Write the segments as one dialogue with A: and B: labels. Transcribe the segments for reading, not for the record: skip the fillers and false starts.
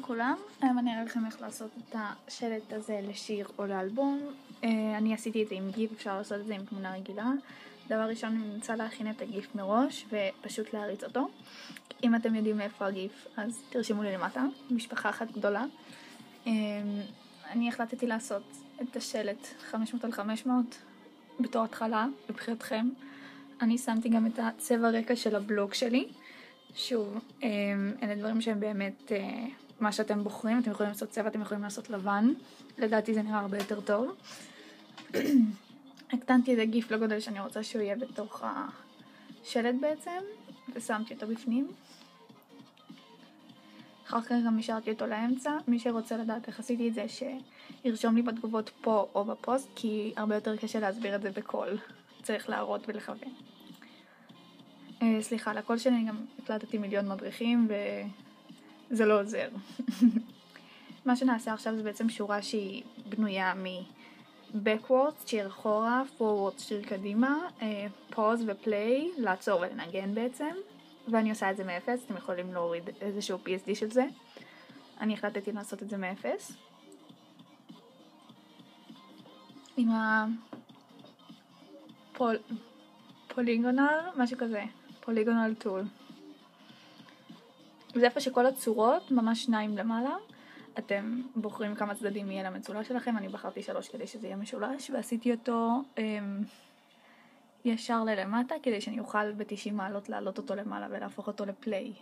A: לכולם, היום אני אראה לכם איך לעשות את השלט הזה לשיר או לאלבום. אני עשיתי את זה עם גיף, אפשר לעשות את זה עם תמונה רגילה. דבר ראשון, אני רוצה להכין את הגיף מראש ופשוט להריץ אותו. אם אתם יודעים מאיפה הגיף, אז תרשמו לי למטה, משפחה אחת גדולה. אני החלטתי לעשות את השלט 500 על 500 בתור התחלה, בבחירתכם. אני שמתי גם את הצבע רקע של הבלוג שלי. שוב, אלה דברים שהם באמת מה שאתם בוחרים. אתם יכולים לעשות צבע, אתם יכולים לעשות לבן. לדעתי זה נראה הרבה יותר טוב. הקטנתי את הגיף לגודל שאני רוצה שהוא יהיה בתוך השלט בעצם, ושמתי אותו בפנים. אחר כך גם השארתי אותו לאמצע. מי שרוצה לדעת איך עשיתי את זה, שירשום לי בתגובות פה או בפוסט, כי הרבה יותר קשה להסביר את זה בקול. צריך להראות ולכוון. סליחה, לקול שלי אני גם הקלטתי מיליון מדריכים וזה לא עוזר. מה שנעשה עכשיו זה בעצם שורה שהיא בנויה מ-backwards, שיר אחורה, forwards, שיר קדימה, pause ו-play, לעצור ולנגן בעצם. ואני עושה את זה מאפס, אתם יכולים להוריד איזשהו PSD של זה. אני החלטתי לעשות את זה מאפס. עם פוליגונל, משהו כזה. פוליגונל טול. זה איפה שכל הצורות, ממש שניים למעלה. אתם בוחרים כמה צדדים יהיה למצולש שלכם. אני בחרתי 3 כדי שזה יהיה משולש, ועשיתי אותו ישר ללמטה, כדי שאני אוכל ב-90 מעלות לעלות אותו למעלה ולהפוך אותו לפליי.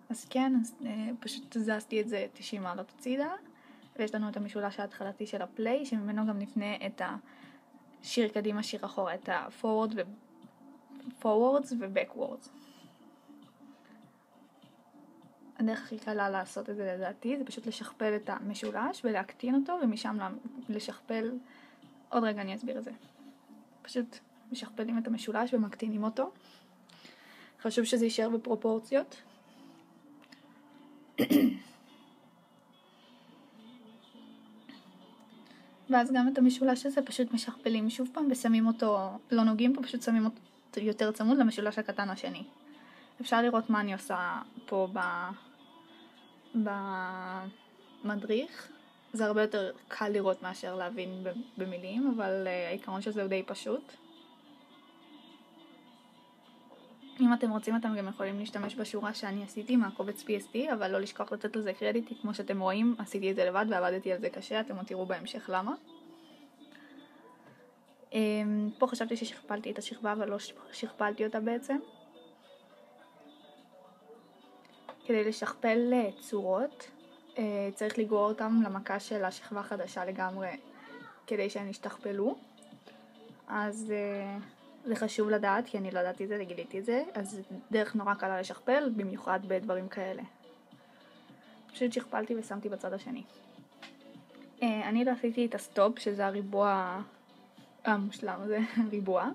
A: אז כן, פשוט זזתי את זה 90 מעלות הצידה, ויש לנו את המשולש ההתחלתי של הפליי, שממנו גם נפנה את השיר קדימה, שיר אחורה, את ה-forwards ו-backwards. הדרך הכי קלה לעשות את זה לדעתי, זה פשוט לשכפל את המשולש ולהקטין אותו, ומשם לשכפל, עוד רגע אני אסביר את זה. פשוט משכפלים את המשולש ומקטינים אותו. חשוב שזה יישאר בפרופורציות. ואז גם את המשולש הזה פשוט משכפלים שוב פעם ושמים אותו, לא נוגעים פה, פשוט שמים אותו יותר צמוד למשולש הקטן השני. אפשר לראות מה אני עושה פה במדריך. זה הרבה יותר קל לראות מאשר להבין במילים, אבל העיקרון של זה הוא די פשוט. אם אתם רוצים, אתם גם יכולים להשתמש בשורה שאני עשיתי מהקובץ PSD, אבל לא לשכוח לתת לזה קרדיט, כמו שאתם רואים, עשיתי את זה לבד ועבדתי על זה קשה, אתם עוד תראו בהמשך למה. פה חשבתי ששכפלתי את השכבה, אבל לא שכפלתי אותה בעצם. כדי לשכפל צורות, צריך לגרור אותם למכה של השכבה החדשה לגמרי, כדי שהן ישתכפלו. אז זה חשוב לדעת, כי אני לא ידעתי את זה, גיליתי את זה, אז דרך נורא קלה לשכפל, במיוחד בדברים כאלה. פשוט שכפלתי ושמתי בצד השני. אני לא עשיתי את הסטופ, שזה הריבוע המושלם הזה, ריבוע.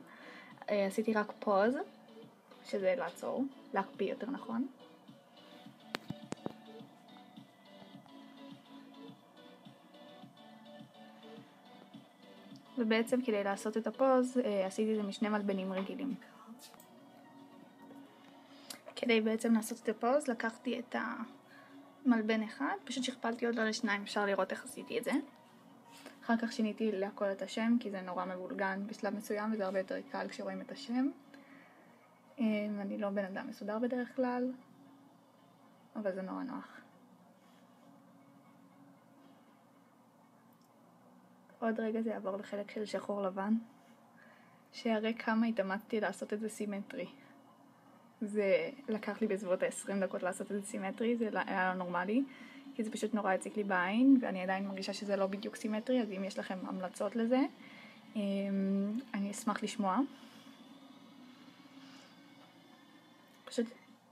A: עשיתי רק פוז, שזה לעצור, להקפיא יותר נכון. ובעצם כדי לעשות את הפוז, עשיתי את זה משני מלבנים רגילים. כדי בעצם לעשות את הפוז, לקחתי את המלבן אחד, פשוט שכפלתי אותו לשניים, אפשר לראות איך עשיתי את זה. אחר כך שיניתי להכל את השם, כי זה נורא מבולגן בשלב מסוים, וזה הרבה יותר קל כשרואים את השם. אני לא בן אדם מסודר בדרך כלל, אבל זה נורא נוח. עוד רגע זה יעבור לחלק של שחור לבן, שיראה כמה התאמצתי לעשות את זה סימטרי. זה לקח לי בסביבות 20 דקות לעשות את זה סימטרי, זה היה לא נורמלי, כי זה פשוט נורא הציק לי בעין, ואני עדיין מרגישה שזה לא בדיוק סימטרי, אז אם יש לכם המלצות לזה, אני אשמח לשמוע. פשוט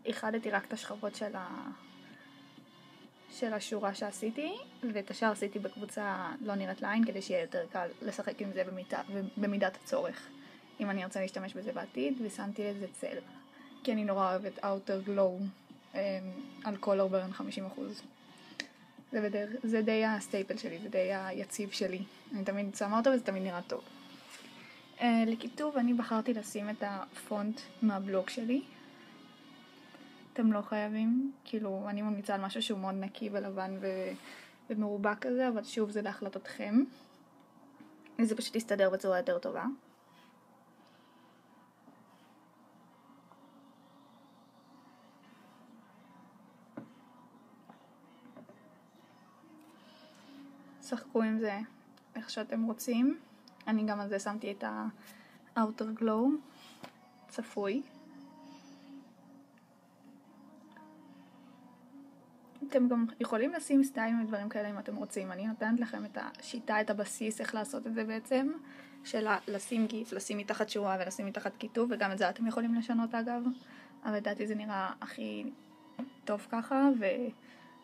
A: איחדתי רק את השכבות של השורה שעשיתי, ואת השאר עשיתי בקבוצה לא נראית לעין, כדי שיהיה יותר קל לשחק עם זה במידת הצורך, אם אני ארצה להשתמש בזה בעתיד, ושמתי לזה צל, כי אני נורא אוהבת Outer Glow על Color Burn 50%. זה די הסטייפל שלי, זה די היציב שלי, אני תמיד שמה אותו וזה תמיד נראה טוב. לכיתוב אני בחרתי לשים את הפונט מהבלוג שלי, אתם לא חייבים, כאילו אני ממליצה על משהו שהוא מאוד נקי ולבן ומרובע כזה, אבל שוב זה להחלטתכם. זה פשוט יסתדר בצורה יותר טובה. שחקו עם זה איך שאתם רוצים. אני גם על זה שמתי את ה-outer glow צפוי. אתם גם יכולים לשים סטיילים ודברים כאלה אם אתם רוצים. אני נותנת לכם את השיטה, את הבסיס, איך לעשות את זה בעצם, של לשים גיף, לשים מתחת שורה ולשים מתחת כיתוב, וגם את זה אתם יכולים לשנות אגב. אבל לדעתי זה נראה הכי טוב ככה,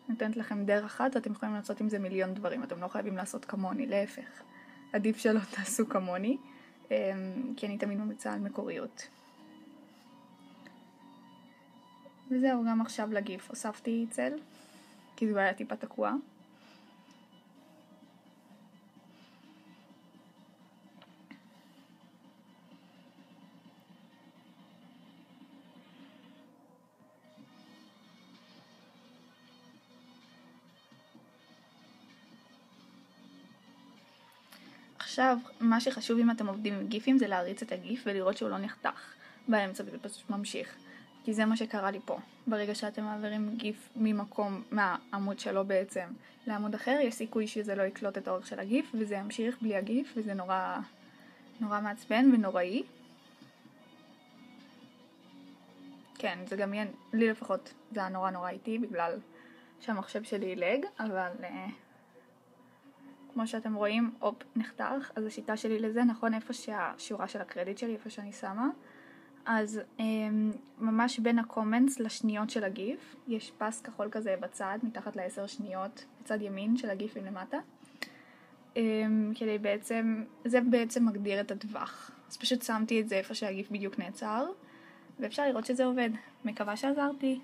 A: ונותנת לכם דרך אחת, אתם יכולים לעשות עם זה מיליון דברים, אתם לא חייבים לעשות כמוני, להפך. עדיף שלא תעשו כמוני, כי אני תמיד ממליצה על מקוריות. וזהו, גם עכשיו לגיף הוספתי צל, כי זה היה טיפה תקוע. עכשיו, מה שחשוב אם אתם עובדים עם גיפים זה להריץ את הגיף ולראות שהוא לא נחתך באמצע וזה פשוט ממשיך. כי זה מה שקרה לי פה. ברגע שאתם מעבירים גיף מהעמוד שלו בעצם לעמוד אחר, יש סיכוי שזה לא יקלוט את האורך של הגיף וזה ימשיך בלי הגיף וזה נורא מעצבן ונוראי. כן, זה גם יהיה, לי לפחות זה היה נורא איטי בגלל שהמחשב שלי ילג, אבל כמו שאתם רואים, נחתך, אז השיטה שלי לזה, נכון, איפה שהשורה של הקרדיט שלי, איפה שאני שמה, אז ממש בין הקומנטס לשניות של הגיף, יש פס כחול כזה בצד, מתחת ל10 שניות, בצד ימין של הגיפים למטה, כדי זה בעצם מגדיר את הטווח. אז פשוט שמתי את זה איפה שהגיף בדיוק נעצר, ואפשר לראות שזה עובד. מקווה שעזרתי.